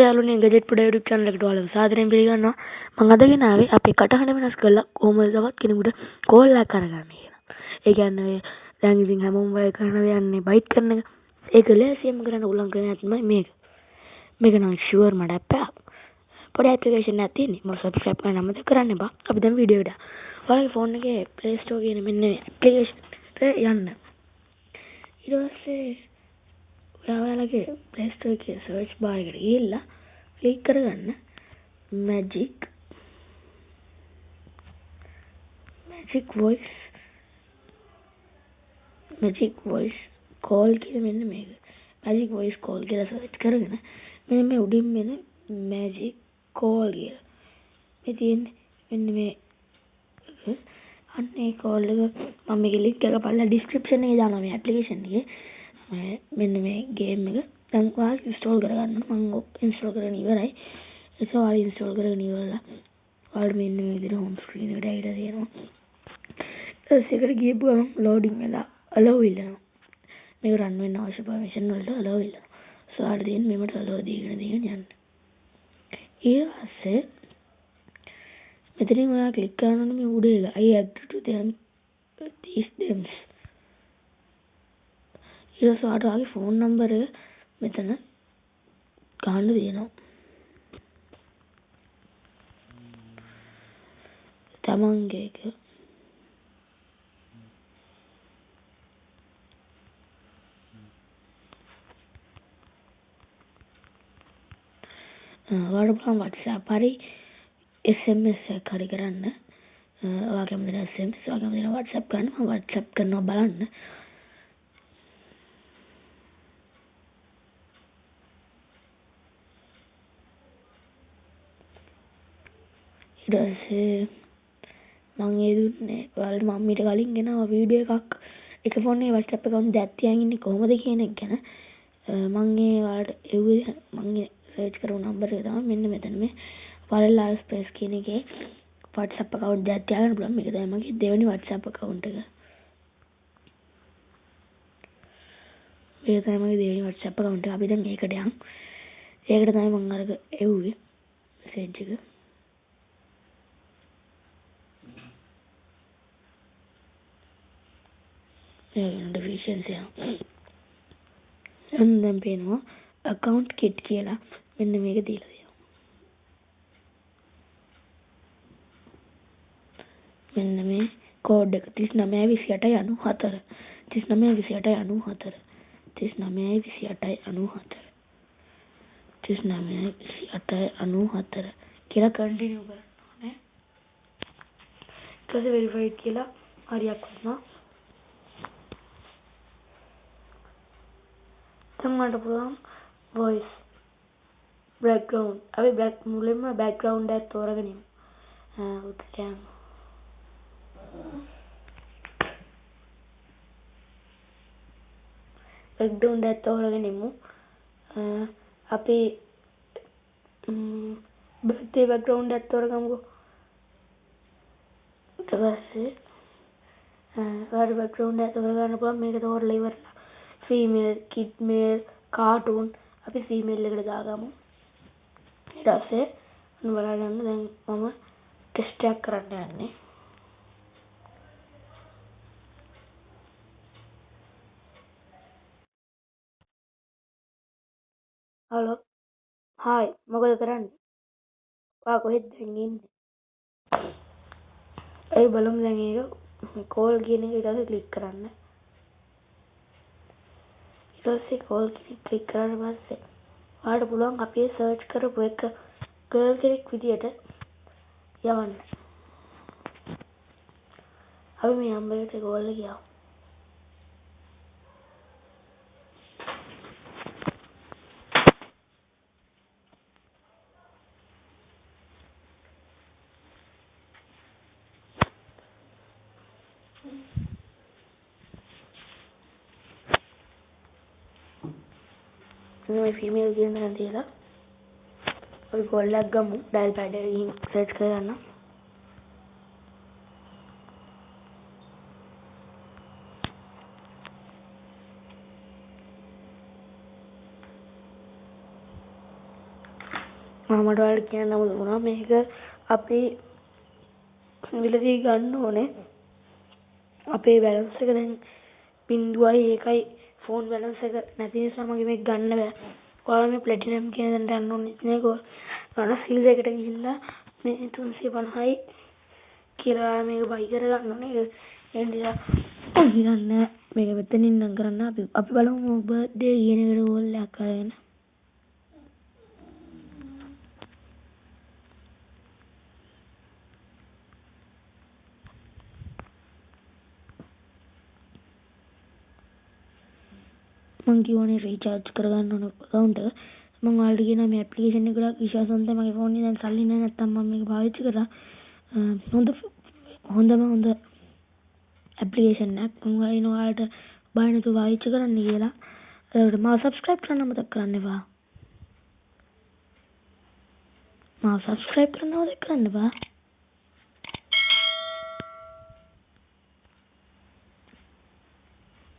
යාළුවනේ ගැජට් පොඩ YouTube channel එකට ඔයාලව සාදරයෙන් පිළිගන්නවා. මම අද ගෙනාවේ අපේ කටහඬ වෙනස් කරලා කොහොමද තවත් කෙනෙකුට කෝල් එකක් කරගන්නේ කියලා. ඒ කියන්නේ දැන් ඉතින් හැමෝම වයි කරන යන්නේ බයිට් කරන එක. ඒක ලේසියෙන්ම කරන්න උලං කරන තමයි මේක. මේක නම් ෂුවර් මට අප්පයක්. පොඩි ඇප්ලිකේෂන් එකක් තියෙන්නේ. මම සබ්ස්ක්‍රයිබ් කරන්න අමතක කරන්න එපා. අපි දැන් වීඩියෝ එකට. ඔයාලගේ ෆෝන් එකේ Play Store කියන මෙන්න මේ ඇප්ලිකේෂන් එකට යන්න. ඊට පස්සේ ඔයාලගේ Play Store එකේ සර්ච් බාර් එකට ගිහිල්ලා ක්ලික් කරගන්න magic voice call කියලා මෙන්න මේක magic voice call කියලා සර්ච් කරගෙන මෙන්න මේ උඩින් මෙන්න magic call කියලා මේ තියෙන්නේ මෙන්න මේ අන්නේ call එක මම මේකේ link එක බලලා description එකේ දානවා මේ application එකේ මෙන්න මේ game එක දැන් ඔයාලා install කරගන්න මම install කරගෙන ඉවරයි ඒක ඔයාලා install කරගෙන ඉවරලා ඔයාලා මෙන්න මේ විදිහට home screen එකට ඇවිල්ලා තියෙනවා ඒකට ගියපු ගමන් loading වෙලා allow ඉල්ලනවා මේක run වෙන්න අවශ්‍ය permission වලට allow ඉල්ලනවා so ඔයාලා තියෙන්නේ මෙමට allow දීගෙන යන්න ඊට පස්සේ මෙතනින් ඔයා ක්ලික් කරන්න ඕනේ මේ උඩ එක I agree to them these terms ඊට පස්සේ ඔයාලගේ phone number එක මෙතන ගන්න දෙනවා තමන්ගේ එක ඔයාලට පුළුවන් WhatsApp හරි SMS එකක් හරි කරන්න ඔයා කැමති නම් SMS ඔයා කැමති නම් WhatsApp කරන්න මම WhatsApp කරනවා බලන්න ඊට පස්සේ මම ඒ දුන්නේ ඔයාලට මම ඊට කලින් ගෙනාවා වීඩියෝ එකක් ෆෝන් එකේ WhatsApp account දෙකක් තියන් ඉන්නේ කොහොමද කියන එක ගැන මම ඒ ඔයාලට එව්වේ මම සර්ච් කරපු නම්බර් එක තමයි මෙන්න මෙතන මේ වලලා ස්පේස් කියන එකේ WhatsApp account දෙකක් තියාගන්න පුළුවන් මේක තමයි මගේ දෙවෙනි WhatsApp account එක මේක තමයි මගේ දෙවෙනි WhatsApp account එක අපි දැන් මේකට යන් ඒකට තමයි මම අරක එව්වේ මැසේජ් එක notifications යන දැන් පේනවා account kit කියලා මෙන්න මේක දීලා තියෙනවා මෙන්න මේ කෝඩ් එක 392894 392894 392894 392894 කියලා කන්ටිනියු කරන්න ඕනේ ඊට පස්සේ වෙරිෆයිඩ් කියලා හරියක් වුණා තමන්ට පුළුවන් voice background අපි මුලින්ම background එකක් තෝරගෙන ඉමු උඩට යමු background එකක් තෝරගෙන ඉමු අපි birthday background එකක් තෝරගමුකෝ ඊට පස්සේ background එකක් තෝරගන්න පුළුවන් මේක තෝරලා ඉවරලා female kid male cartoon අපි female එකට දාගමු ඊට පස්සේ බලන්න දැන් මම ටෙස්ට් එකක් කරන්න යන්නේ හලෝ හායි මොකද කරන්නේ ඔයා කොහෙද දැන් ඉන්නේ ඒ බලමු දැන් ඒක කෝල් කියන එක ඊට පස්සේ ක්ලික් කරන්න ඊට පස්සේ කෝල් ක්ලික් කරාට පස්සේ ඔයාලට පුළුවන් අපි සර්ච් කරපු එක ගර්ල් කෙනෙක් විදියට යවන්න අපි මේ නම්බර් එකට කෝල් එක යවමු මේ female කියන එක තියලා අපි කෝල් එකක් ගමු ඩයල් පැඩ් එකකින් සර්ච් කරගන්න මට ඔයාලට කියන්න වුණා මේක අපි විලදී ගන්න ඕනේ. අපේ බැලන්ස් එක දැන් 0.1යි ෆෝන් බැලන්ස් එක නැති නිසා මගේ මේක ගන්න බෑ. ඔයාලා මේ ප්ලැටිනම් කියන දණ්ඩ යන්න ඕනේ නේ කෝ. ගන්න සීල් එකට ගිහිල්ලා මේ 350යි කියලා මේක බයි කරගන්න ඕනේ. ඒ නිසා හිතන්න මේක මෙතනින් නම් කරන්න අපි බලමු බර්ත්ඩේ කියන එකට ඕල් එකක් කරගෙන. මං කියවනේ රීචාර්ජ් කරගන්න ඕන account එක. මං ඔයාලට කියනවා මේ ඇප්ලිකේෂන් එක ගොඩක් විශ්වාසවන්තයි. මගේ ෆෝන් එකේ දැන් සල්ලි නැහැ නැත්තම් මම මේක පාවිච්චි කරා. හොඳම ඇප්ලිකේෂන් එකක්. මං ඔයාලට බය නැතුව පාවිච්චි කරන්න කියලා. ඒකට මාව subscribe කරන්න මතක කරන්න එපා. මාව subscribe කරන්න මතක කරන්න එපා.